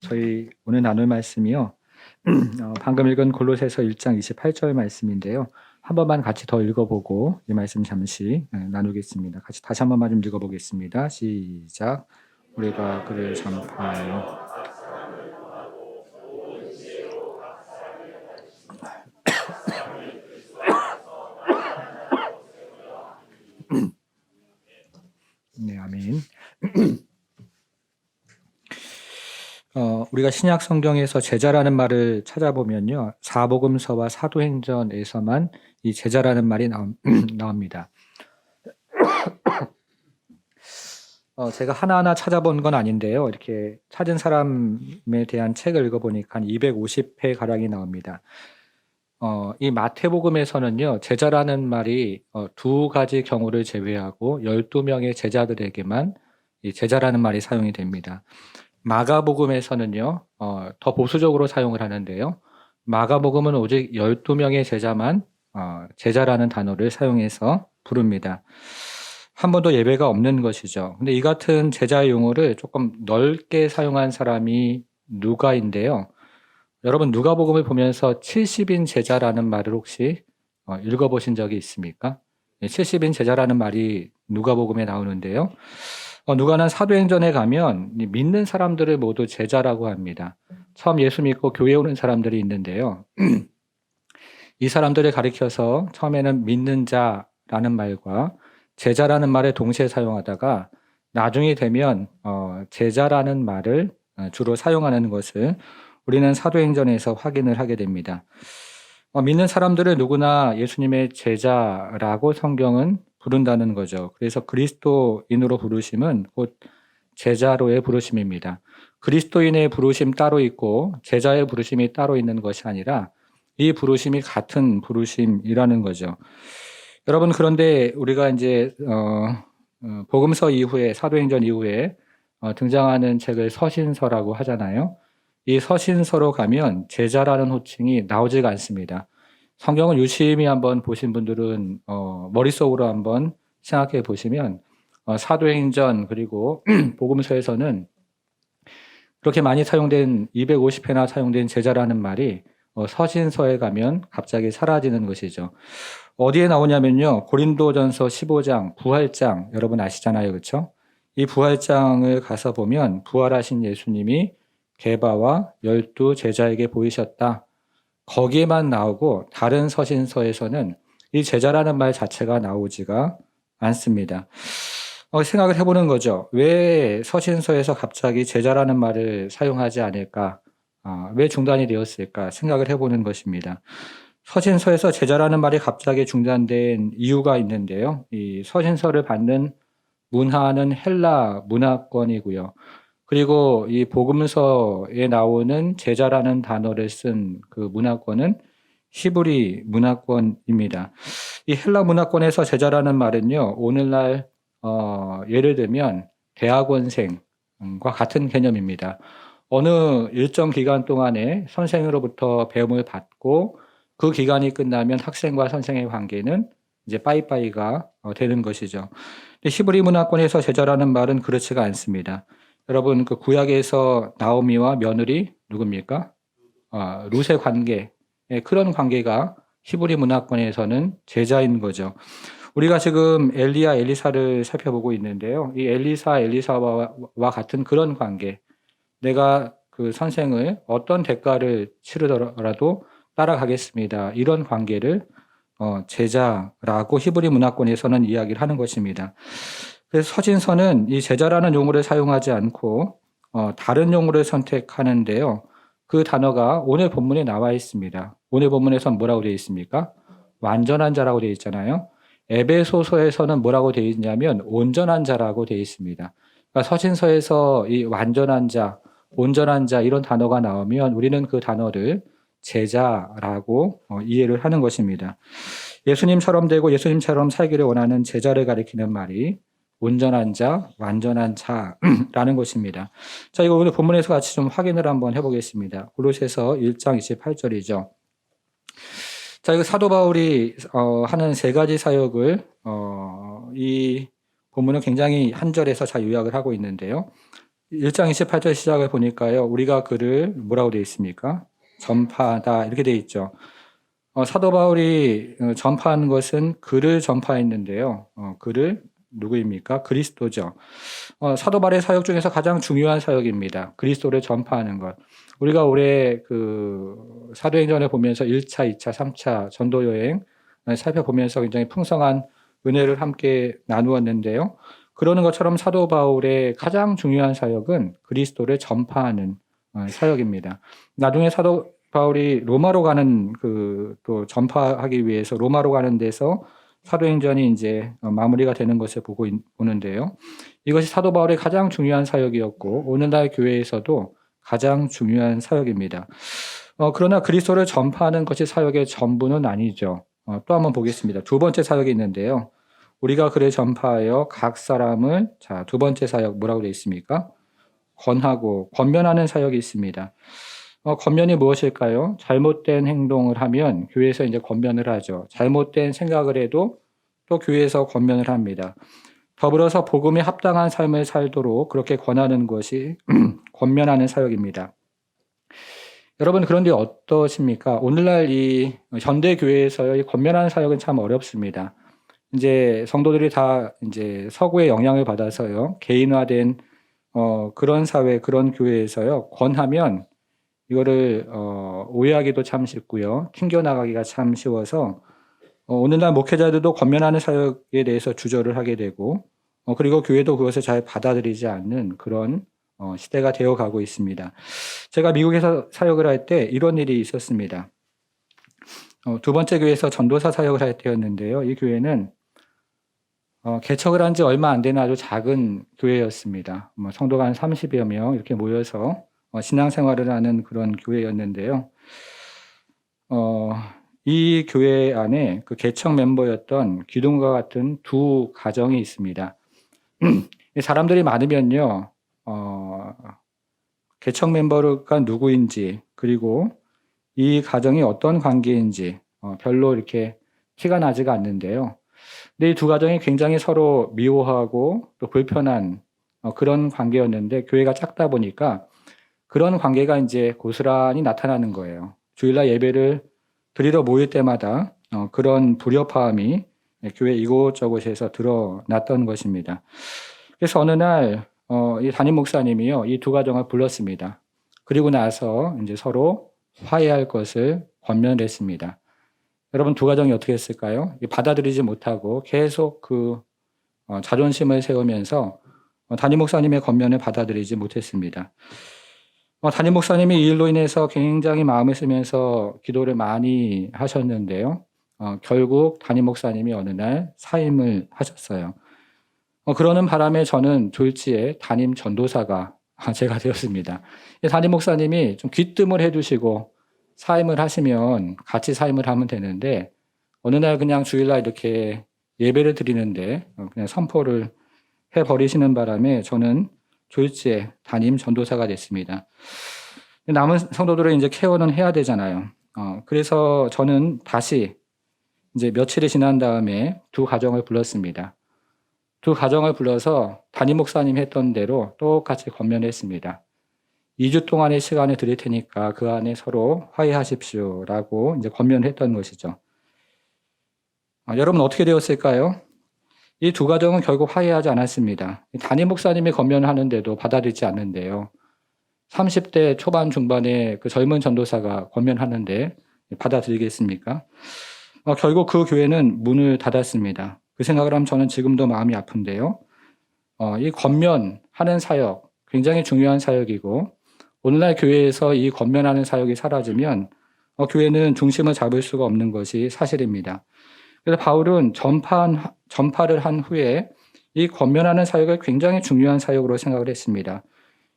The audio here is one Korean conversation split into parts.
저희 오늘 나눌 말씀이요. 방금 읽은 골로새서 1장 28절 말씀인데요. 한 번만 같이 더 읽어보고 이 말씀 잠시 나누겠습니다. 같이 다시 한 번만 좀 읽어보겠습니다. 시작. 우리가 그를 전파하여 네, 아멘. 우리가 신약 성경에서 제자라는 말을 찾아보면요. 사복음서와 사도행전에서만 이 제자라는 말이 나옵니다. 제가 하나하나 찾아본 건 아닌데요. 이렇게 찾은 사람에 대한 책을 읽어보니까 한 250회 가량이 나옵니다. 이 마태복음에서는요, 제자라는 말이 두 가지 경우를 제외하고 12명의 제자들에게만 이 제자라는 말이 사용이 됩니다. 마가복음에서는요, 더 보수적으로 사용을 하는데요. 마가복음은 오직 12명의 제자만 제자라는 단어를 사용해서 부릅니다. 한 번도 예배가 없는 것이죠. 근데 이 같은 제자의 용어를 조금 넓게 사용한 사람이 누가인데요. 여러분 누가복음을 보면서 70인 제자라는 말을 혹시 읽어보신 적이 있습니까? 70인 제자라는 말이 누가복음에 나오는데요. 누가는 사도행전에 가면 믿는 사람들을 모두 제자라고 합니다. 처음 예수 믿고 교회 오는 사람들이 있는데요. 이 사람들을 가리켜서 처음에는 믿는 자라는 말과 제자라는 말을 동시에 사용하다가 나중에 되면 제자라는 말을 주로 사용하는 것을 우리는 사도행전에서 확인을 하게 됩니다. 믿는 사람들을 누구나 예수님의 제자라고 성경은 부른다는 거죠. 그래서 그리스도인으로 부르심은 곧 제자로의 부르심입니다. 그리스도인의 부르심 따로 있고 제자의 부르심이 따로 있는 것이 아니라 이 부르심이 같은 부르심이라는 거죠. 여러분, 그런데 우리가 이제 복음서 이후에 사도행전 이후에 등장하는 책을 서신서라고 하잖아요. 이 서신서로 가면 제자라는 호칭이 나오지가 않습니다. 성경을 유심히 한번 보신 분들은 머릿속으로 한번 생각해 보시면 사도행전 그리고 복음서에서는 그렇게 많이 사용된 250회나 사용된 제자라는 말이 서신서에 가면 갑자기 사라지는 것이죠. 어디에 나오냐면요. 고린도전서 15장 부활장 여러분 아시잖아요. 그렇죠? 이 부활장을 가서 보면 부활하신 예수님이 게바와 12 제자에게 보이셨다. 거기에만 나오고 다른 서신서에서는 이 제자라는 말 자체가 나오지가 않습니다. 생각을 해보는 거죠. 왜 서신서에서 갑자기 제자라는 말을 사용하지 않을까? 왜 중단이 되었을까? 생각을 해보는 것입니다. 서신서에서 제자라는 말이 갑자기 중단된 이유가 있는데요. 이 서신서를 받는 문화는 헬라 문화권이고요. 그리고 이 복음서에 나오는 제자라는 단어를 쓴 그 문화권은 히브리 문화권입니다. 이 헬라 문화권에서 제자라는 말은요, 오늘날 예를 들면 대학원생과 같은 개념입니다. 어느 일정 기간 동안에 선생으로부터 배움을 받고 그 기간이 끝나면 학생과 선생의 관계는 이제 빠이빠이가 되는 것이죠. 히브리 문화권에서 제자라는 말은 그렇지가 않습니다. 여러분 그 구약에서 나오미와 며느리 누굽니까? 룻의 관계, 그런 관계가 히브리 문화권에서는 제자인 거죠. 우리가 지금 엘리야 엘리사를 살펴보고 있는데요. 이 엘리사와 같은 그런 관계, 내가 그 선생을 어떤 대가를 치르더라도 따라가겠습니다. 이런 관계를 제자라고 히브리 문화권에서는 이야기를 하는 것입니다. 그래서 서신서는 이 제자라는 용어를 사용하지 않고 다른 용어를 선택하는데요. 그 단어가 오늘 본문에 나와 있습니다. 오늘 본문에서는 뭐라고 되어 있습니까? 완전한 자라고 되어 있잖아요. 에베소서에서는 뭐라고 되어 있냐면 온전한 자라고 되어 있습니다. 그러니까 서신서에서 이 완전한 자, 온전한 자 이런 단어가 나오면 우리는 그 단어를 제자라고 이해를 하는 것입니다. 예수님처럼 되고 예수님처럼 살기를 원하는 제자를 가리키는 말이 온전한 자, 완전한 자라는 것입니다. 자, 이거 오늘 본문에서 같이 좀 확인을 한번 해보겠습니다. 골로새서 1장 28절이죠. 자, 이거 사도 바울이 하는 세 가지 사역을 이 본문은 굉장히 한 절에서 잘 요약을 하고 있는데요. 1장 28절 시작을 보니까요. 우리가 그를 뭐라고 되어 있습니까? 전파하다 이렇게 되어 있죠. 사도 바울이 전파한 것은 그를 전파했는데요. 그를 누구입니까? 그리스도죠. 사도 바울의 사역 중에서 가장 중요한 사역입니다. 그리스도를 전파하는 것. 우리가 올해 그 사도행전을 보면서 1차, 2차, 3차 전도 여행 살펴보면서 굉장히 풍성한 은혜를 함께 나누었는데요. 그러는 것처럼 사도 바울의 가장 중요한 사역은 그리스도를 전파하는 사역입니다. 나중에 사도 바울이 로마로 가는 또 전파하기 위해서 로마로 가는 데서 사도행전이 이제 마무리가 되는 것을 보는데요. 이것이 사도 바울의 가장 중요한 사역이었고 오늘날 교회에서도 가장 중요한 사역입니다. 그러나 그리스도를 전파하는 것이 사역의 전부는 아니죠. 또 한번 보겠습니다. 두 번째 사역이 있는데요. 우리가 그를 전파하여 각 사람을 두 번째 사역 뭐라고 되어 있습니까? 권하고 권면하는 사역이 있습니다. 권면이 무엇일까요? 잘못된 행동을 하면 교회에서 이제 권면을 하죠. 잘못된 생각을 해도 또 교회에서 권면을 합니다. 더불어서 복음에 합당한 삶을 살도록 그렇게 권하는 것이 권면하는 사역입니다. 여러분 그런데 어떠십니까? 오늘날 이 현대 교회에서의 권면하는 사역은 참 어렵습니다. 이제 성도들이 다 이제 서구의 영향을 받아서요 개인화된 그런 사회 그런 교회에서요 권하면 이거를 오해하기도 참 쉽고요 튕겨나가기가 참 쉬워서 오늘날 목회자들도 권면하는 사역에 대해서 주저를 하게 되고 그리고 교회도 그것을 잘 받아들이지 않는 그런 시대가 되어가고 있습니다. 제가 미국에서 사역을 할 때 이런 일이 있었습니다. 두 번째 교회에서 전도사 사역을 할 때였는데요. 이 교회는 개척을 한 지 얼마 안 되는 아주 작은 교회였습니다. 성도가 한 30여 명 이렇게 모여서 신앙생활을 하는 그런 교회였는데요. 이 교회 안에 그 개척 멤버였던 기둥과 같은 두 가정이 있습니다. 사람들이 많으면요, 개척 멤버가 누구인지 그리고 이 가정이 어떤 관계인지 별로 이렇게 티가 나지가 않는데요. 근데 이 두 가정이 굉장히 서로 미워하고 또 불편한 그런 관계였는데 교회가 작다 보니까 그런 관계가 이제 고스란히 나타나는 거예요. 주일날 예배를 드리러 모일 때마다 그런 불협화음이 교회 이곳저곳에서 드러났던 것입니다. 그래서 어느 날 이 담임 목사님이요 이 두 가정을 불렀습니다. 그리고 나서 이제 서로 화해할 것을 권면을 했습니다. 여러분 두 가정이 어떻게 했을까요? 받아들이지 못하고 계속 그 자존심을 세우면서 담임 목사님의 권면을 받아들이지 못했습니다. 담임 목사님이 이 일로 인해서 굉장히 마음을 쓰면서 기도를 많이 하셨는데요. 결국 담임 목사님이 어느 날 사임을 하셨어요. 그러는 바람에 저는 졸지에 담임 전도사가 제가 되었습니다. 담임 목사님이 좀 귀뜸을 해주시고 사임을 하시면 같이 사임을 하면 되는데 어느 날 그냥 주일날 이렇게 예배를 드리는데 그냥 선포를 해버리시는 바람에 저는 졸지에 담임 전도사가 됐습니다. 남은 성도들을 이제 케어는 해야 되잖아요. 그래서 저는 다시 이제 며칠이 지난 다음에 두 가정을 불렀습니다. 두 가정을 불러서 담임 목사님 했던 대로 똑같이 권면했습니다. 2주 동안의 시간을 드릴 테니까 그 안에 서로 화해하십시오라고 이제 권면했던 것이죠. 여러분 어떻게 되었을까요? 이 두 가정은 결국 화해하지 않았습니다. 담임 목사님이 권면을 하는데도 받아들이지 않는데요. 30대 초반 중반의 그 젊은 전도사가 권면하는데 받아들이겠습니까? 결국 그 교회는 문을 닫았습니다. 그 생각을 하면 저는 지금도 마음이 아픈데요. 이 권면하는 사역, 굉장히 중요한 사역이고 오늘날 교회에서 이 권면하는 사역이 사라지면 교회는 중심을 잡을 수가 없는 것이 사실입니다. 그래서 바울은 전파를 한 후에 이 권면하는 사역을 굉장히 중요한 사역으로 생각을 했습니다.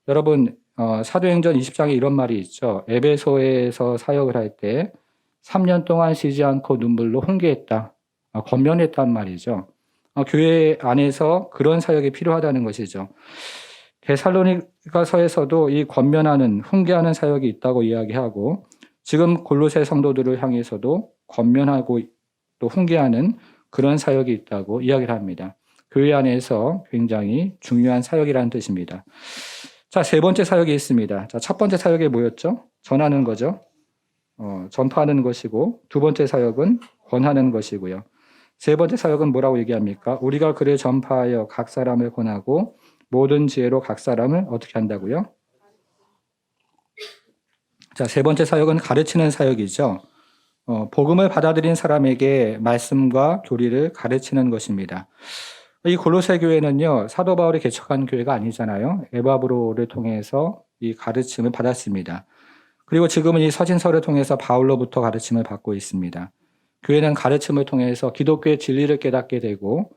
여러분 사도행전 20장에 이런 말이 있죠. 에베소에서 사역을 할 때 3년 동안 쉬지 않고 눈물로 훈계했다. 권면했단 말이죠. 교회 안에서 그런 사역이 필요하다는 것이죠. 데살로니가서에서도 이 권면하는 훈계하는 사역이 있다고 이야기하고 지금 골로새 성도들을 향해서도 권면하고 또 훈계하는 그런 사역이 있다고 이야기를 합니다. 교회 안에서 굉장히 중요한 사역이라는 뜻입니다. 자, 세 번째 사역이 있습니다. 자, 첫 번째 사역이 뭐였죠? 전하는 거죠. 전파하는 것이고, 두 번째 사역은 권하는 것이고요. 세 번째 사역은 뭐라고 얘기합니까? 우리가 글을 전파하여 각 사람을 권하고 모든 지혜로 각 사람을 어떻게 한다고요? 자, 세 번째 사역은 가르치는 사역이죠. 복음을 받아들인 사람에게 말씀과 교리를 가르치는 것입니다. 이 골로새 교회는요, 사도 바울이 개척한 교회가 아니잖아요. 에바브로를 통해서 이 가르침을 받았습니다. 그리고 지금은 이 서신서를 통해서 바울로부터 가르침을 받고 있습니다. 교회는 가르침을 통해서 기독교의 진리를 깨닫게 되고,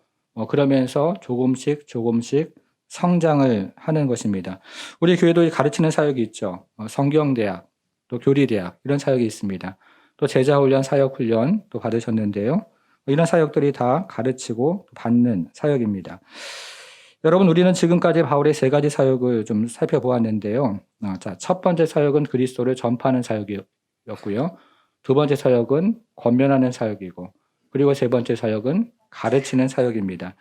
그러면서 조금씩 성장을 하는 것입니다. 우리 교회도 가르치는 사역이 있죠. 성경대학, 또 교리대학, 이런 사역이 있습니다. 또 제자훈련, 사역훈련 또 받으셨는데요. 이런 사역들이 다 가르치고 받는 사역입니다. 여러분, 우리는 지금까지 바울의 세 가지 사역을 좀 살펴보았는데요. 자, 첫 번째 사역은 그리스도를 전파하는 사역이었고요. 두 번째 사역은 권면하는 사역이고, 그리고 세 번째 사역은 가르치는 사역입니다.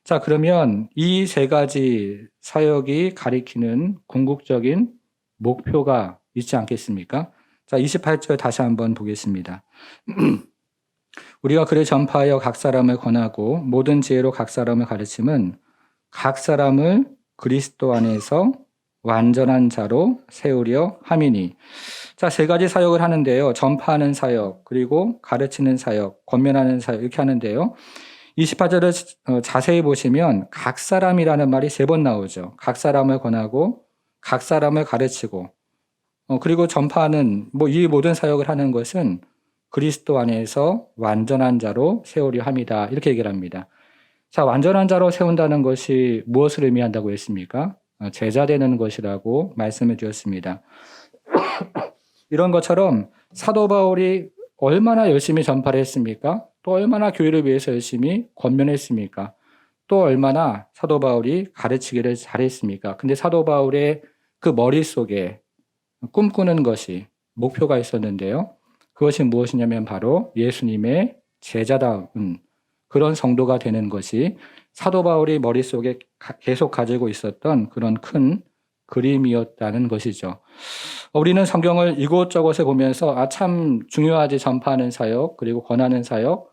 자, 그러면 이 세 가지 사역이 가리키는 궁극적인 목표가 있지 않겠습니까? 자, 28절 다시 한번 보겠습니다. 우리가 글을 전파하여 각 사람을 권하고 모든 지혜로 각 사람을 가르침은 각 사람을 그리스도 안에서 완전한 자로 세우려 함이니. 자, 세 가지 사역을 하는데요. 전파하는 사역, 그리고 가르치는 사역, 권면하는 사역 이렇게 하는데요. 28절을 자세히 보시면 각 사람이라는 말이 세 번 나오죠. 각 사람을 권하고 각 사람을 가르치고 그리고 전파하는 이 모든 사역을 하는 것은 그리스도 안에서 완전한 자로 세우려 함이다. 이렇게 얘기를 합니다. 자, 완전한 자로 세운다는 것이 무엇을 의미한다고 했습니까? 제자 되는 것이라고 말씀해 주셨습니다. 이런 것처럼 사도 바울이 얼마나 열심히 전파를 했습니까? 또 얼마나 교회를 위해서 열심히 권면했습니까? 또 얼마나 사도 바울이 가르치기를 잘했습니까? 근데 사도 바울의 그 머릿속에 꿈꾸는 것이 목표가 있었는데요. 그것이 무엇이냐면 바로 예수님의 제자다운 그런 성도가 되는 것이 사도 바울이 머릿속에 계속 가지고 있었던 그런 큰 그림이었다는 것이죠. 우리는 성경을 이곳저곳에 보면서 참 중요하지 전파하는 사역, 그리고 권하는 사역,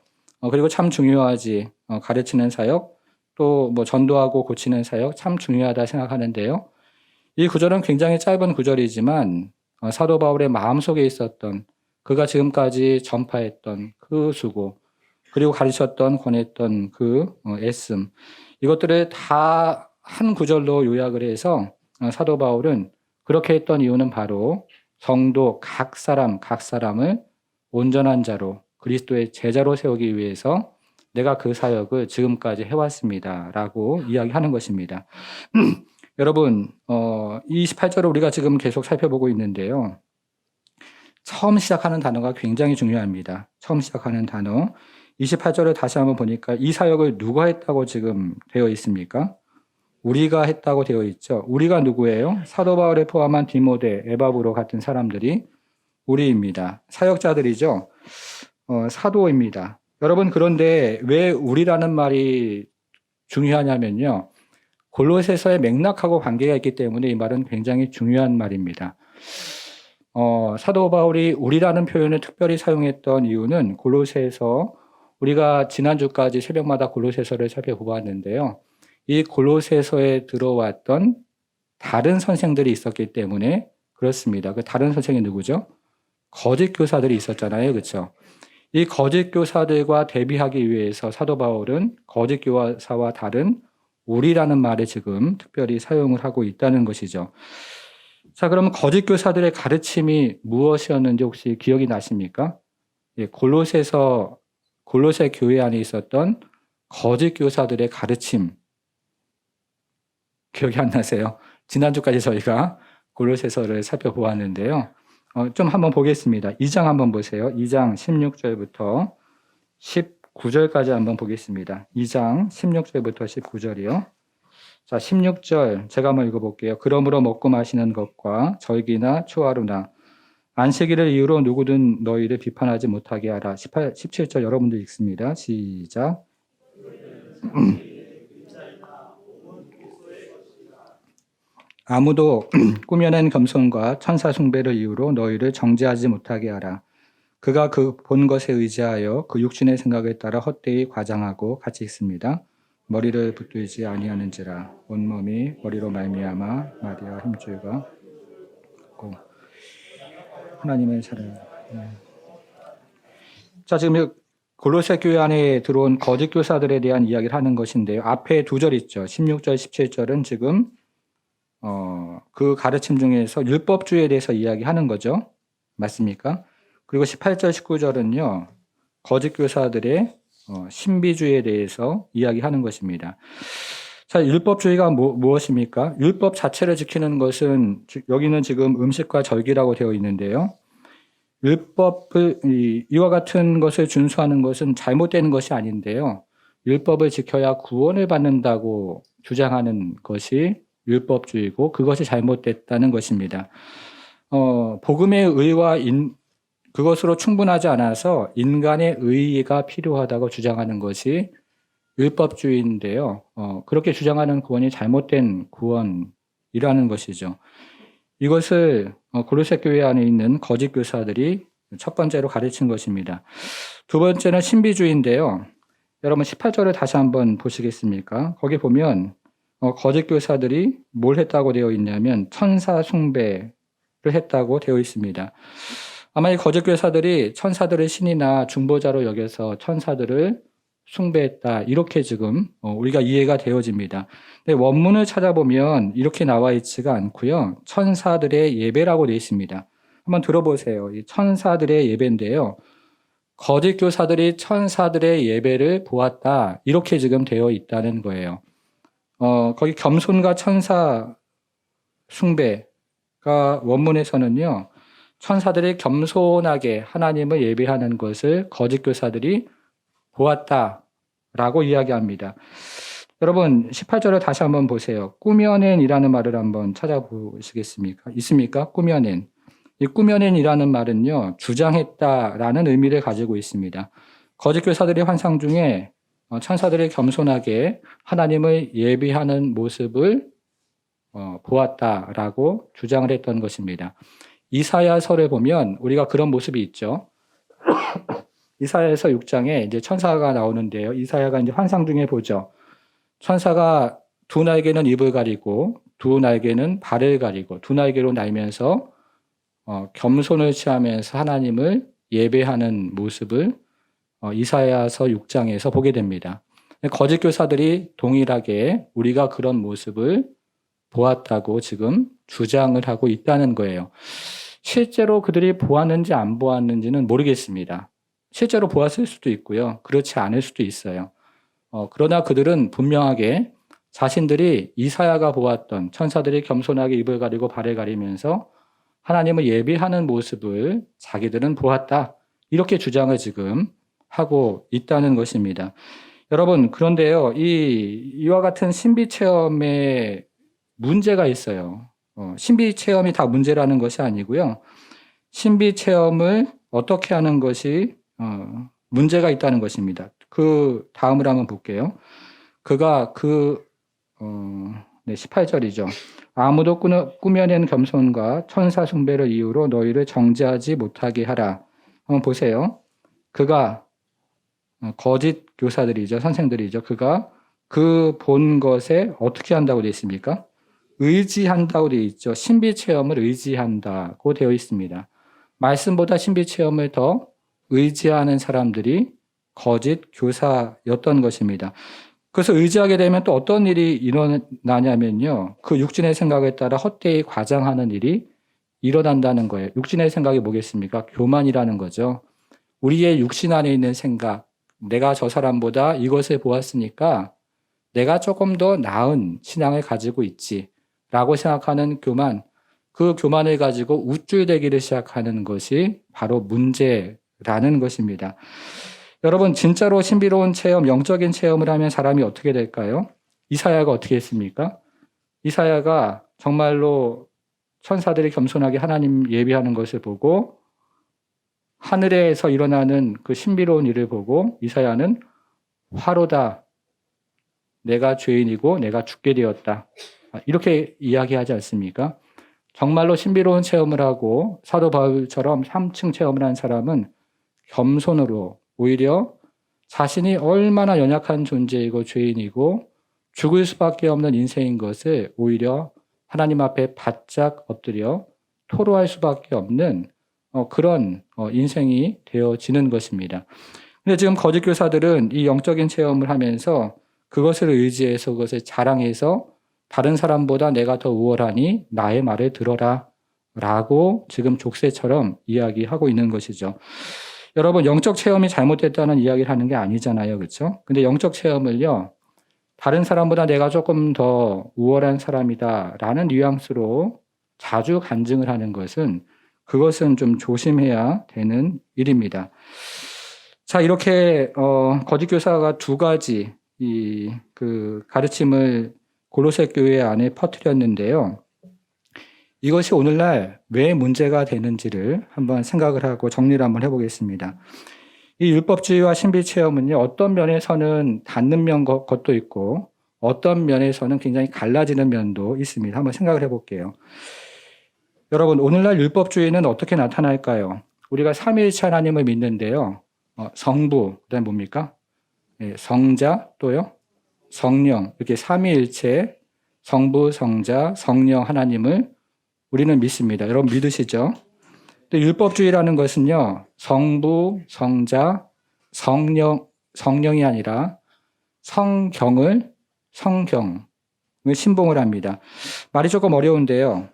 그리고 참 중요하지 가르치는 사역, 또 전도하고 고치는 사역 참 중요하다 생각하는데요. 이 구절은 굉장히 짧은 구절이지만 사도 바울의 마음속에 있었던 그가 지금까지 전파했던 그 수고, 그리고 가르쳤던 권했던 그 애씀, 이것들을 다 한 구절로 요약을 해서 사도 바울은 그렇게 했던 이유는 바로 성도 각 사람을 온전한 자로 그리스도의 제자로 세우기 위해서 내가 그 사역을 지금까지 해왔습니다. 라고 이야기하는 것입니다. 여러분, 28절을 우리가 지금 계속 살펴보고 있는데요. 처음 시작하는 단어가 굉장히 중요합니다. 처음 시작하는 단어. 28절을 다시 한번 보니까 이 사역을 누가 했다고 지금 되어 있습니까? 우리가 했다고 되어 있죠. 우리가 누구예요? 사도 바울에 포함한 디모데, 에바브로 같은 사람들이 우리입니다. 사역자들이죠. 사도입니다. 여러분, 그런데 왜 우리라는 말이 중요하냐면요. 골로새서의 맥락하고 관계가 있기 때문에 이 말은 굉장히 중요한 말입니다. 사도 바울이 우리라는 표현을 특별히 사용했던 이유는 골로새서 우리가 지난주까지 새벽마다 골로새서를 살펴보았는데요. 이 골로새서에 들어왔던 다른 선생들이 있었기 때문에 그렇습니다. 그 다른 선생이 누구죠? 거짓 교사들이 있었잖아요. 그렇죠? 이 거짓 교사들과 대비하기 위해서 사도 바울은 거짓 교사와 다른 우리라는 말을 지금 특별히 사용을 하고 있다는 것이죠. 자, 그러면 거짓 교사들의 가르침이 무엇이었는지 혹시 기억이 나십니까? 예, 골로새 교회 안에 있었던 거짓 교사들의 가르침 기억이 안 나세요? 지난주까지 저희가 골로새서를 살펴보았는데요. 좀 한번 보겠습니다. 2장 한번 보세요. 2장 16절부터 19절까지 한번 보겠습니다. 2장 16절부터 19절이요. 자, 16절 제가 한번 읽어볼게요. 그러므로 먹고 마시는 것과 절기나 초하루나 안식일을 이유로 누구든 너희를 비판하지 못하게 하라. 17절 여러분들 읽습니다. 시작. 아무도 꾸며낸 겸손과 천사 숭배를 이유로 너희를 정죄하지 못하게 하라. 그가 그 본 것에 의지하여 그 육신의 생각에 따라 헛되이 과장하고 같이 있습니다. 머리를 붙들지 아니하는지라 온몸이 머리로 말미암아 마리아 힘줄과 하나님의 사랑. 자, 지금 골로새 교회 안에 들어온 거짓 교사들에 대한 이야기를 하는 것인데요. 앞에 두 절 있죠. 16절, 17절은 지금 그 가르침 중에서 율법주의에 대해서 이야기하는 거죠. 맞습니까? 그리고 18절, 19절은요. 거짓 교사들의 신비주의에 대해서 이야기하는 것입니다. 자, 율법주의가 무엇입니까? 율법 자체를 지키는 것은 여기는 지금 음식과 절기라고 되어 있는데요. 율법을 이와 같은 것을 준수하는 것은 잘못된 것이 아닌데요. 율법을 지켜야 구원을 받는다고 주장하는 것이 율법주의고 그것이 잘못됐다는 것입니다. 복음의 의와 그것으로 충분하지 않아서 인간의 의의가 필요하다고 주장하는 것이 율법주의인데요. 그렇게 주장하는 구원이 잘못된 구원이라는 것이죠. 이것을 골로새 교회 안에 있는 거짓 교사들이 첫 번째로 가르친 것입니다. 두 번째는 신비주의인데요. 여러분 18절을 다시 한번 보시겠습니까? 거기 보면 거짓 교사들이 뭘 했다고 되어 있냐면 천사 숭배를 했다고 되어 있습니다. 아마 이 거짓 교사들이 천사들을 신이나 중보자로 여겨서 천사들을 숭배했다. 이렇게 지금 우리가 이해가 되어집니다. 근데 원문을 찾아보면 이렇게 나와 있지가 않고요. 천사들의 예배라고 되어 있습니다. 한번 들어보세요. 이 천사들의 예배인데요. 거짓 교사들이 천사들의 예배를 보았다. 이렇게 지금 되어 있다는 거예요. 거기 겸손과 천사 숭배가 원문에서는요. 천사들이 겸손하게 하나님을 예배하는 것을 거짓 교사들이 보았다라고 이야기합니다. 여러분 18절을 다시 한번 보세요. 꾸며낸이라는 말을 한번 찾아보시겠습니까? 있습니까? 꾸며낸. 이 꾸며낸이라는 말은요. 주장했다라는 의미를 가지고 있습니다. 거짓 교사들의 환상 중에 천사들이 겸손하게 하나님을 예배하는 모습을 보았다라고 주장을 했던 것입니다. 이사야서를 보면 우리가 그런 모습이 있죠. 이사야서 6장에 이제 천사가 나오는데요. 이사야가 이제 환상 중에 보죠. 천사가 두 날개는 입을 가리고 두 날개는 발을 가리고 두 날개로 날면서 겸손을 취하면서 하나님을 예배하는 모습을 이사야서 6장에서 보게 됩니다. 거짓 교사들이 동일하게 우리가 그런 모습을 보았다고 지금 주장을 하고 있다는 거예요. 실제로 그들이 보았는지 안 보았는지는 모르겠습니다. 실제로 보았을 수도 있고요. 그렇지 않을 수도 있어요. 그러나 그들은 분명하게 자신들이 이사야가 보았던 천사들이 겸손하게 입을 가리고 발을 가리면서 하나님을 예배하는 모습을 자기들은 보았다. 이렇게 주장을 지금 하고 있다는 것입니다. 여러분, 그런데요. 이와 같은 신비 체험에 문제가 있어요. 신비 체험이 다 문제라는 것이 아니고요. 신비 체험을 어떻게 하는 것이 문제가 있다는 것입니다. 그 다음을 한번 볼게요. 그가 18절이죠. 아무도 꾸며낸 겸손과 천사 숭배를 이유로 너희를 정죄하지 못하게 하라. 한번 보세요. 그가 거짓 교사들이죠. 선생들이죠. 그가 그 본 것에 어떻게 한다고 되어 있습니까? 의지한다고 되어 있죠. 신비 체험을 의지한다고 되어 있습니다. 말씀보다 신비 체험을 더 의지하는 사람들이 거짓 교사였던 것입니다. 그래서 의지하게 되면 또 어떤 일이 일어나냐면요. 그 육신의 생각에 따라 헛되이 과장하는 일이 일어난다는 거예요. 육신의 생각이 뭐겠습니까? 교만이라는 거죠. 우리의 육신 안에 있는 생각, 내가 저 사람보다 이것을 보았으니까 내가 조금 더 나은 신앙을 가지고 있지 라고 생각하는 교만, 그 교만을 가지고 우쭐대기를 시작하는 것이 바로 문제라는 것입니다. 여러분 진짜로 신비로운 체험, 영적인 체험을 하면 사람이 어떻게 될까요? 이사야가 어떻게 했습니까? 이사야가 정말로 천사들이 겸손하게 하나님 예배하는 것을 보고 하늘에서 일어나는 그 신비로운 일을 보고 이사야는 화로다. 내가 죄인이고 내가 죽게 되었다. 이렇게 이야기하지 않습니까? 정말로 신비로운 체험을 하고 사도 바울처럼 3층 체험을 한 사람은 겸손으로 오히려 자신이 얼마나 연약한 존재이고 죄인이고 죽을 수밖에 없는 인생인 것을 오히려 하나님 앞에 바짝 엎드려 토로할 수밖에 없는 그런 인생이 되어지는 것입니다. 근데 지금 거짓 교사들은 이 영적인 체험을 하면서 그것을 의지해서 그것을 자랑해서 다른 사람보다 내가 더 우월하니 나의 말을 들어라 라고 지금 족쇄처럼 이야기하고 있는 것이죠. 여러분, 영적 체험이 잘못됐다는 이야기를 하는 게 아니잖아요. 그렇죠? 근데 영적 체험을요, 다른 사람보다 내가 조금 더 우월한 사람이다 라는 뉘앙스로 자주 간증을 하는 것은 그것은 좀 조심해야 되는 일입니다. 자, 이렇게 거짓 교사가 두 가지 그 가르침을 골로새 교회 안에 퍼뜨렸는데요. 이것이 오늘날 왜 문제가 되는지를 한번 생각을 하고 정리를 한번 해보겠습니다. 이 율법주의와 신비체험은요, 어떤 면에서는 닿는 것도 있고 어떤 면에서는 굉장히 갈라지는 면도 있습니다. 한번 생각을 해볼게요. 여러분, 오늘날 율법주의는 어떻게 나타날까요? 우리가 삼위일체 하나님을 믿는데요. 성부, 그다음에 뭡니까? 성자, 또요? 성령, 이렇게 삼위일체, 성부, 성자, 성령 하나님을 우리는 믿습니다. 여러분 믿으시죠? 또 율법주의라는 것은요, 성부, 성자, 성령이 아니라 성경을 신봉을 합니다. 말이 조금 어려운데요.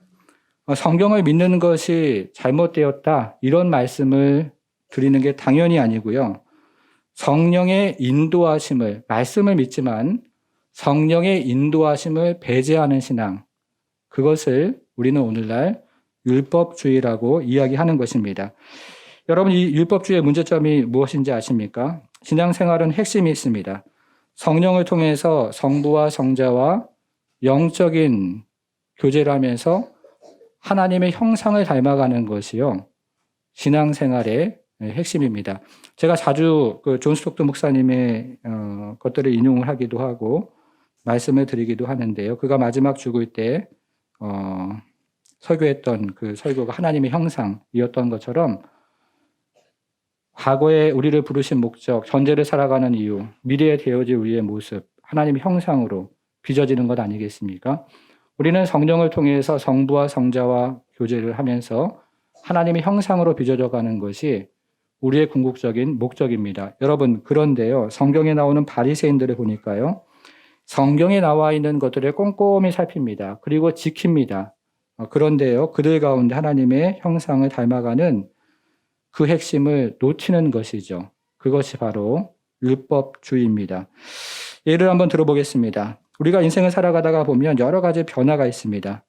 성경을 믿는 것이 잘못되었다, 이런 말씀을 드리는 게 당연히 아니고요. 성령의 인도하심을, 말씀을 믿지만 성령의 인도하심을 배제하는 신앙, 그것을 우리는 오늘날 율법주의라고 이야기하는 것입니다. 여러분, 이 율법주의의 문제점이 무엇인지 아십니까? 신앙생활은 핵심이 있습니다. 성령을 통해서 성부와 성자와 영적인 교제를 하면서 하나님의 형상을 닮아가는 것이요, 신앙생활의 핵심입니다. 제가 자주 그 존 스톡트 목사님의 것들을 인용을 하기도 하고 말씀을 드리기도 하는데요. 그가 마지막 죽을 때 설교했던 그 설교가 하나님의 형상이었던 것처럼 과거에 우리를 부르신 목적, 현재를 살아가는 이유, 미래에 되어질 우리의 모습, 하나님의 형상으로 빚어지는 것 아니겠습니까? 우리는 성령을 통해서 성부와 성자와 교제를 하면서 하나님의 형상으로 빚어져가는 것이 우리의 궁극적인 목적입니다. 여러분, 그런데요, 성경에 나오는 바리새인들을 보니까요, 성경에 나와 있는 것들을 꼼꼼히 살핍니다. 그리고 지킵니다. 그런데요, 그들 가운데 하나님의 형상을 닮아가는 그 핵심을 놓치는 것이죠. 그것이 바로 율법주의입니다. 예를 한번 들어보겠습니다. 우리가 인생을 살아가다가 보면 여러 가지 변화가 있습니다.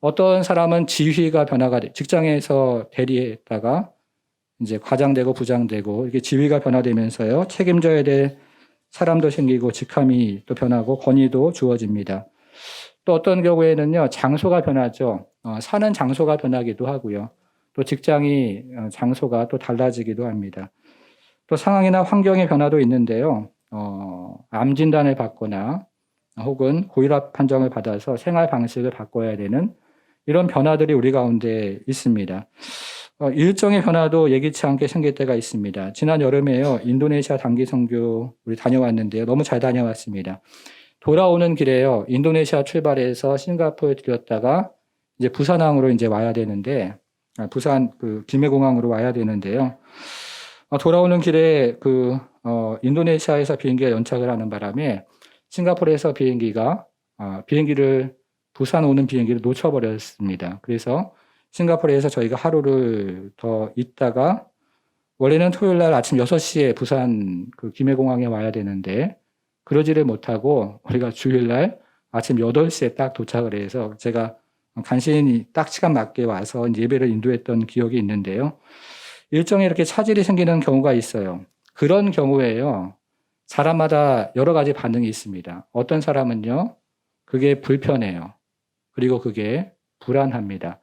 어떤 사람은 지휘가 변화가 직장에서 대리했다가 이제 과장되고 부장되고 이렇게 지위가 변화되면서요, 책임져야 될 사람도 생기고 직함이 또 변하고 권위도 주어집니다. 또 어떤 경우에는요, 장소가 변하죠. 사는 장소가 변하기도 하고요. 또 직장이 장소가 또 달라지기도 합니다. 또 상황이나 환경의 변화도 있는데요. 암 진단을 받거나 혹은 고혈압 판정을 받아서 생활 방식을 바꿔야 되는 이런 변화들이 우리 가운데 있습니다. 일정의 변화도 예기치 않게 생길 때가 있습니다. 지난 여름에요, 인도네시아 단기 선교 우리 다녀왔는데요. 너무 잘 다녀왔습니다. 돌아오는 길에요, 인도네시아 출발해서 싱가포르에 들렸다가 이제 부산항으로 이제 와야 되는데, 부산 그 김해공항으로 와야 되는데요. 돌아오는 길에 인도네시아에서 비행기가 연착을 하는 바람에 싱가포르에서 비행기를 부산 오는 비행기를 놓쳐버렸습니다. 그래서 싱가포르에서 저희가 하루를 더 있다가 원래는 토요일 날 아침 6시에 부산 그 김해공항에 와야 되는데 그러지를 못하고 우리가 주일 날 아침 8시에 딱 도착을 해서 제가 간신히 딱 시간 맞게 와서 예배를 인도했던 기억이 있는데요. 일정에 이렇게 차질이 생기는 경우가 있어요. 그런 경우에요, 사람마다 여러 가지 반응이 있습니다. 어떤 사람은요, 그게 불편해요. 그리고 그게 불안합니다.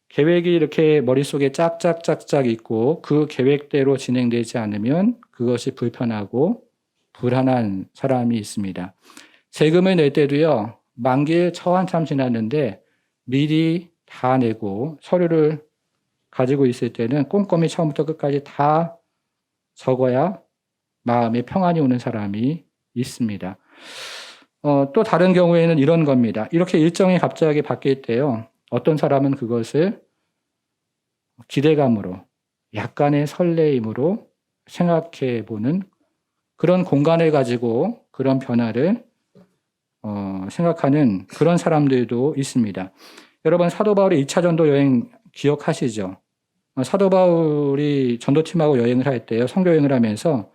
계획이 이렇게 머릿속에 짝짝짝짝 있고 그 계획대로 진행되지 않으면 그것이 불편하고 불안한 사람이 있습니다. 세금을 낼 때도요, 만기일 한참 지났는데 미리 다 내고 서류를 가지고 있을 때는 꼼꼼히 처음부터 끝까지 다 적어야 마음에 평안이 오는 사람이 있습니다. 또 다른 경우에는 이런 겁니다. 이렇게 일정이 갑자기 바뀔 때요. 어떤 사람은 그것을 기대감으로, 약간의 설레임으로 생각해 보는 그런 공간을 가지고 그런 변화를 생각하는 그런 사람들도 있습니다. 여러분, 사도 바울의 2차 전도 여행 기억하시죠? 사도 바울이 전도팀하고 여행을 할 때요, 선교 여행을 하면서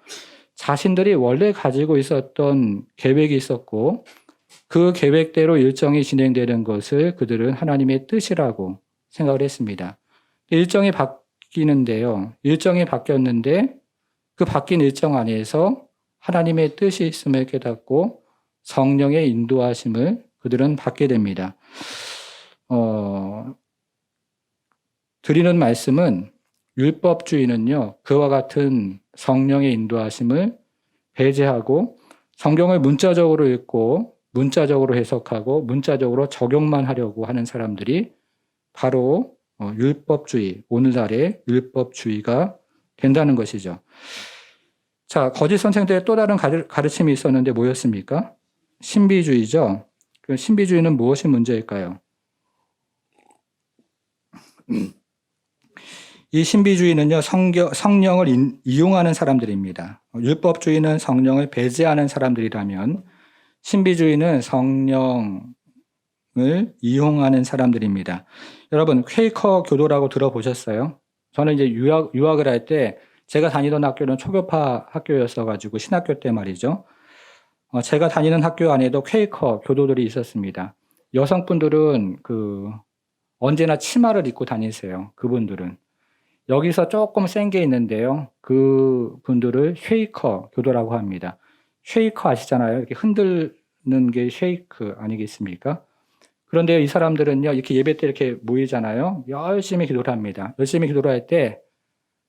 자신들이 원래 가지고 있었던 계획이 있었고 그 계획대로 일정이 진행되는 것을 그들은 하나님의 뜻이라고 생각을 했습니다. 일정이 바뀌는데요. 일정이 바뀌었는데 그 바뀐 일정 안에서 하나님의 뜻이 있음을 깨닫고 성령의 인도하심을 그들은 받게 됩니다. 드리는 말씀은 율법주의는요, 그와 같은 성령의 인도하심을 배제하고 성경을 문자적으로 읽고 문자적으로 해석하고 문자적으로 적용만 하려고 하는 사람들이 바로 율법주의, 오늘날의 율법주의가 된다는 것이죠. 자, 거짓 선생들의 또 다른 가르침이 있었는데 뭐였습니까? 신비주의죠. 그 신비주의는 무엇이 문제일까요? 이 신비주의는요, 성령을 이용하는 사람들입니다. 율법주의는 성령을 배제하는 사람들이라면 신비주의는 성령을 이용하는 사람들입니다. 여러분, 퀘이커 교도라고 들어보셨어요? 저는 이제 유학을 할 때 제가 다니던 학교는 초교파 학교였어가지고 신학교 때 말이죠. 제가 다니는 학교 안에도 퀘이커 교도들이 있었습니다. 여성분들은 언제나 치마를 입고 다니세요. 그분들은. 여기서 조금 센 게 있는데요. 그 분들을 쉐이커 교도라고 합니다. 쉐이커 아시잖아요. 이렇게 흔드는 게 쉐이크 아니겠습니까? 그런데 이 사람들은요, 이렇게 예배 때 이렇게 모이잖아요. 열심히 기도를 합니다. 열심히 기도를 할 때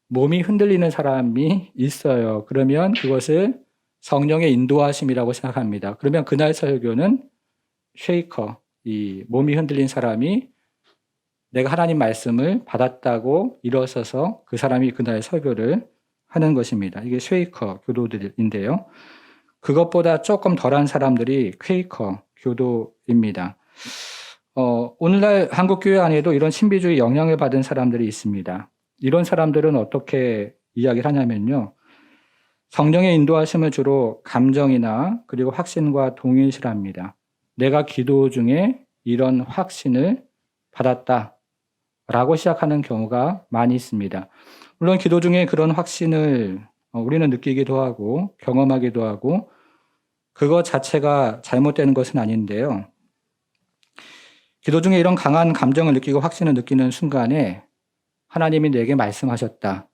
몸이 흔들리는 사람이 있어요. 그러면 그것을 성령의 인도하심이라고 생각합니다. 그러면 그날 설교는 쉐이커, 이 몸이 흔들린 사람이 내가 하나님 말씀을 받았다고 일어서서 그 사람이 그날 설교를 하는 것입니다. 이게 쉐이커 교도들인데요. 그것보다 조금 덜한 사람들이 퀘이커 교도입니다. 오늘날 한국교회 안에도 이런 신비주의 영향을 받은 사람들이 있습니다. 이런 사람들은 어떻게 이야기를 하냐면요. 성령의 인도하심을 주로 감정이나 그리고 확신과 동일시합니다. 내가 기도 중에 이런 확신을 받았다. 라고 시작하는 경우가 많이 있습니다. 물론 기도 중에 그런 확신을 우리는 느끼기도 하고 경험하기도 하고 그것 자체가 잘못되는 것은 아닌데요. 기도 중에 이런 강한 감정을 느끼고 확신을 느끼는 순간에 하나님이 내게 말씀하셨다.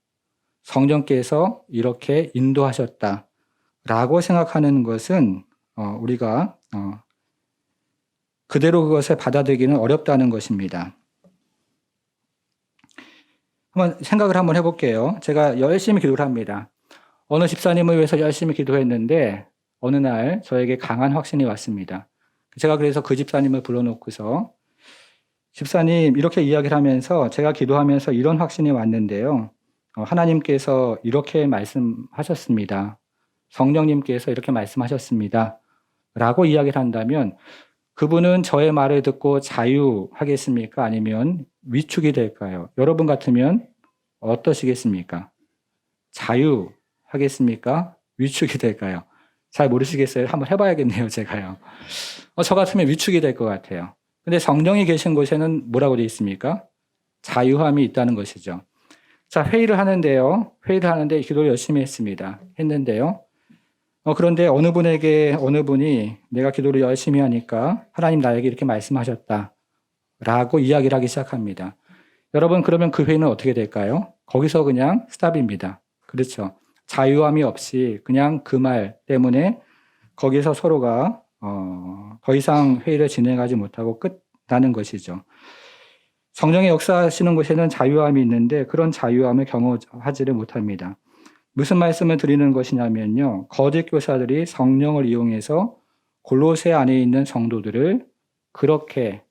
성령께서 이렇게 인도하셨다. 라고 생각하는 것은 우리가 그대로 그것을 받아들이기는 어렵다는 것입니다. 생각을 한번 해볼게요. 제가 열심히 기도를 합니다. 어느 집사님을 위해서 열심히 기도했는데 어느 날 저에게 강한 확신이 왔습니다. 제가 그래서 그 집사님을 불러놓고서 집사님 이렇게 이야기를 하면서 제가 기도하면서 이런 확신이 왔는데요. 하나님께서 이렇게 말씀하셨습니다. 성령님께서 이렇게 말씀하셨습니다. 라고 이야기를 한다면 그분은 저의 말을 듣고 자유하겠습니까? 아니면 위축이 될까요? 여러분 같으면 어떠시겠습니까? 자유하겠습니까? 위축이 될까요? 잘 모르시겠어요? 한번 해봐야겠네요, 제가요. 저 같으면 위축이 될 것 같아요. 근데 성령이 계신 곳에는 뭐라고 되어 있습니까? 자유함이 있다는 것이죠. 자, 회의를 하는데 기도를 열심히 했는데요. 그런데 어느 분이 내가 기도를 열심히 하니까 하나님 나에게 이렇게 말씀하셨다. 라고 이야기를 하기 시작합니다. 여러분, 그러면 그 회의는 어떻게 될까요? 거기서 그냥 스탑입니다. 그렇죠. 자유함이 없이 그냥 그 말 때문에 거기서 서로가 더 이상 회의를 진행하지 못하고 끝나는 것이죠. 성령의 역사하시는 곳에는 자유함이 있는데 그런 자유함을 경험하지를 못합니다. 무슨 말씀을 드리는 것이냐면요. 거짓 교사들이 성령을 이용해서 골로새 안에 있는 성도들을 그렇게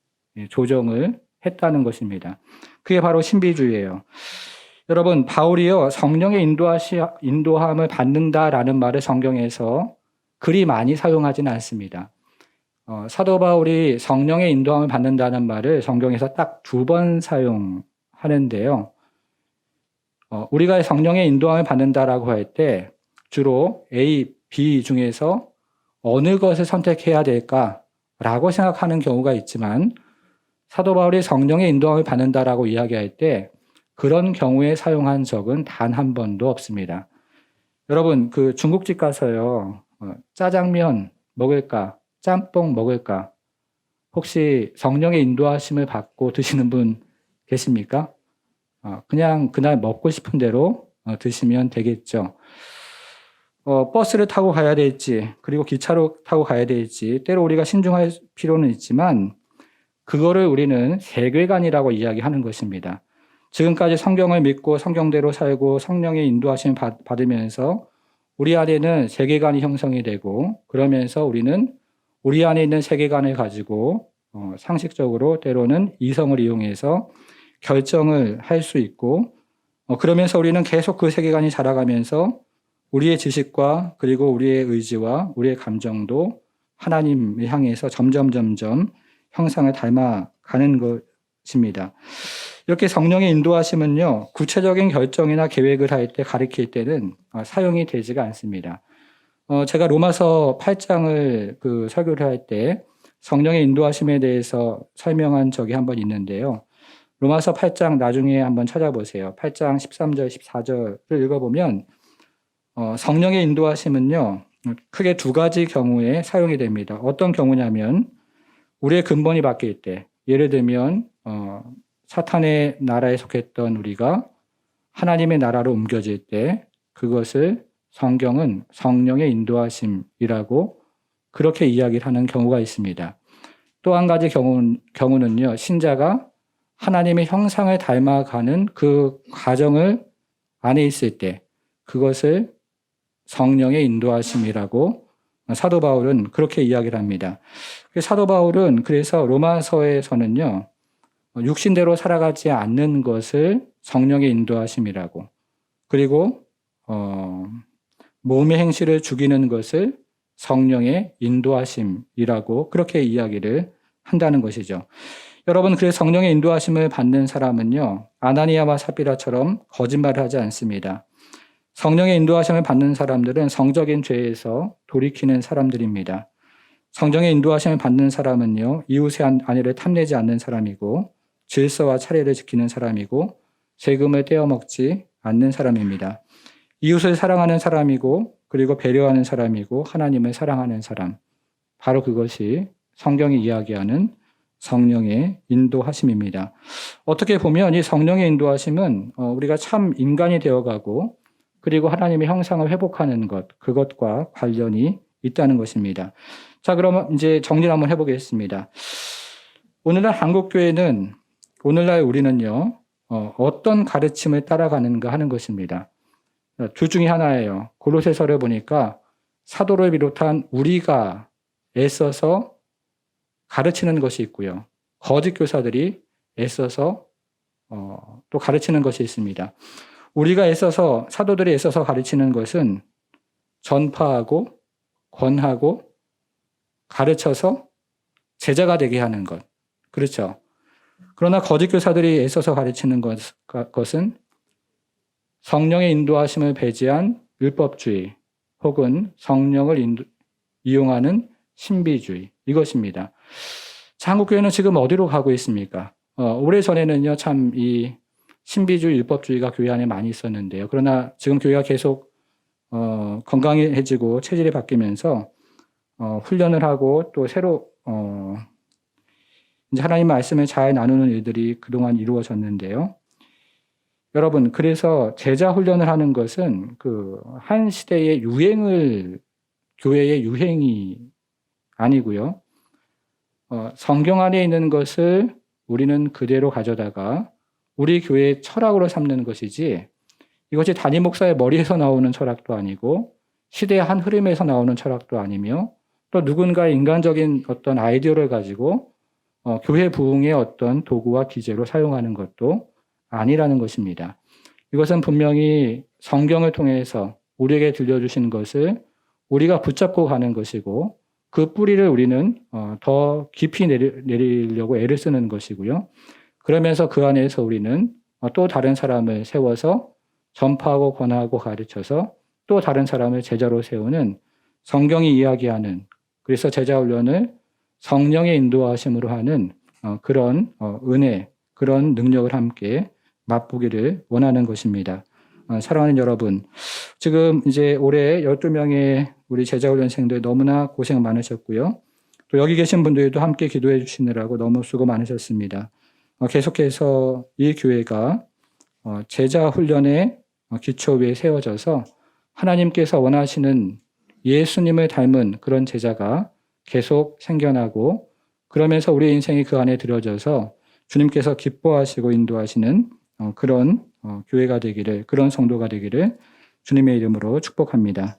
조정을 했다는 것입니다. 그게 바로 신비주의예요. 여러분, 바울이요, 성령의 인도함을 받는다라는 말을 성경에서 그리 많이 사용하지는 않습니다. 사도 바울이 성령의 인도함을 받는다는 말을 성경에서 딱 2번 사용하는데요. 우리가 성령의 인도함을 받는다라고 할 때 주로 A, B 중에서 어느 것을 선택해야 될까라고 생각하는 경우가 있지만 사도 바울이 성령의 인도함을 받는다라고 이야기할 때 그런 경우에 사용한 적은 단 한 번도 없습니다. 여러분, 그 중국집 가서요, 짜장면 먹을까? 짬뽕 먹을까? 혹시 성령의 인도하심을 받고 드시는 분 계십니까? 그냥 그날 먹고 싶은 대로 드시면 되겠죠. 버스를 타고 가야 될지, 그리고 기차로 타고 가야 될지, 때로 우리가 신중할 필요는 있지만, 그거를 우리는 세계관이라고 이야기하는 것입니다. 지금까지 성경을 믿고 성경대로 살고 성령의 인도하심을 받으면서 우리 안에는 세계관이 형성이 되고, 그러면서 우리는 우리 안에 있는 세계관을 가지고 상식적으로 때로는 이성을 이용해서 결정을 할 수 있고, 그러면서 우리는 계속 그 세계관이 자라가면서 우리의 지식과 그리고 우리의 의지와 우리의 감정도 하나님을 향해서 점점 형상을 닮아가는 것입니다. 이렇게 성령의 인도하심은요, 구체적인 결정이나 계획을 할 때 가리킬 때는 사용이 되지가 않습니다. 제가 로마서 8장을 설교를 할 때 성령의 인도하심에 대해서 설명한 적이 한번 있는데요. 로마서 8장 나중에 한번 찾아보세요. 8장 13절, 14절을 읽어보면 성령의 인도하심은요, 크게 2가지 경우에 사용이 됩니다. 어떤 경우냐면 우리의 근본이 바뀔 때, 예를 들면 사탄의 나라에 속했던 우리가 하나님의 나라로 옮겨질 때 그것을 성경은 성령의 인도하심이라고 그렇게 이야기를 하는 경우가 있습니다. 또 한 가지 경우는요, 신자가 하나님의 형상을 닮아가는 그 과정을 안에 있을 때 그것을 성령의 인도하심이라고 사도 바울은 그렇게 이야기를 합니다. 사도 바울은 그래서 로마서에서는요, 육신대로 살아가지 않는 것을 성령의 인도하심이라고, 그리고 몸의 행실을 죽이는 것을 성령의 인도하심이라고 그렇게 이야기를 한다는 것이죠. 여러분, 그래서 성령의 인도하심을 받는 사람은요, 아나니아와 삽비라처럼 거짓말을 하지 않습니다. 성령의 인도하심을 받는 사람들은 성적인 죄에서 돌이키는 사람들입니다. 성령의 인도하심을 받는 사람은요, 이웃의 아내를 탐내지 않는 사람이고 질서와 차례를 지키는 사람이고 세금을 떼어먹지 않는 사람입니다. 이웃을 사랑하는 사람이고 그리고 배려하는 사람이고 하나님을 사랑하는 사람, 바로 그것이 성경이 이야기하는 성령의 인도하심입니다. 어떻게 보면 이 성령의 인도하심은 우리가 참 인간이 되어가고 그리고 하나님의 형상을 회복하는 것, 그것과 관련이 있다는 것입니다. 자, 그러면 이제 정리를 한번 해보겠습니다. 오늘날 한국교회는, 오늘날 우리는요, 어떤 가르침을 따라가는가 하는 것입니다. 둘 중에 하나예요. 골로새서를 보니까 사도를 비롯한 우리가 애써서 가르치는 것이 있고요. 거짓 교사들이 애써서 또 가르치는 것이 있습니다. 우리가 애써서, 사도들이 애써서 가르치는 것은 전파하고 권하고 가르쳐서 제자가 되게 하는 것. 그렇죠. 그러나 거짓 교사들이 애써서 가르치는 것은 성령의 인도하심을 배제한 율법주의 혹은 성령을 이용하는 신비주의, 이것입니다. 자, 한국교회는 지금 어디로 가고 있습니까? 오래전에는요, 참 이 신비주의, 율법주의가 교회 안에 많이 있었는데요. 그러나 지금 교회가 계속 건강해지고 체질이 바뀌면서 훈련을 하고 또 새로 이제 하나님 말씀을 잘 나누는 일들이 그동안 이루어졌는데요. 여러분, 그래서 제자 훈련을 하는 것은 그 한 시대의 교회의 유행이 아니고요. 성경 안에 있는 것을 우리는 그대로 가져다가 우리 교회의 철학으로 삼는 것이지, 이것이 담임 목사의 머리에서 나오는 철학도 아니고 시대의 한 흐름에서 나오는 철학도 아니며 또 누군가의 인간적인 어떤 아이디어를 가지고 교회 부흥의 어떤 도구와 기제로 사용하는 것도 아니라는 것입니다. 이것은 분명히 성경을 통해서 우리에게 들려주신 것을 우리가 붙잡고 가는 것이고 그 뿌리를 우리는 더 깊이 내리려고 애를 쓰는 것이고요. 그러면서 그 안에서 우리는 또 다른 사람을 세워서 전파하고 권하고 가르쳐서 또 다른 사람을 제자로 세우는 성경이 이야기하는, 그래서 제자 훈련을 성령의 인도하심으로 하는 그런 은혜, 그런 능력을 함께 맛보기를 원하는 것입니다. 사랑하는 여러분, 지금 이제 올해 12명의 우리 제자훈련생들 너무나 고생 많으셨고요. 또 여기 계신 분들도 함께 기도해 주시느라고 너무 수고 많으셨습니다. 계속해서 이 교회가 제자훈련의 기초 위에 세워져서 하나님께서 원하시는 예수님을 닮은 그런 제자가 계속 생겨나고, 그러면서 우리의 인생이 그 안에 들어져서 주님께서 기뻐하시고 인도하시는 그런 교회가 되기를, 그런 성도가 되기를 주님의 이름으로 축복합니다.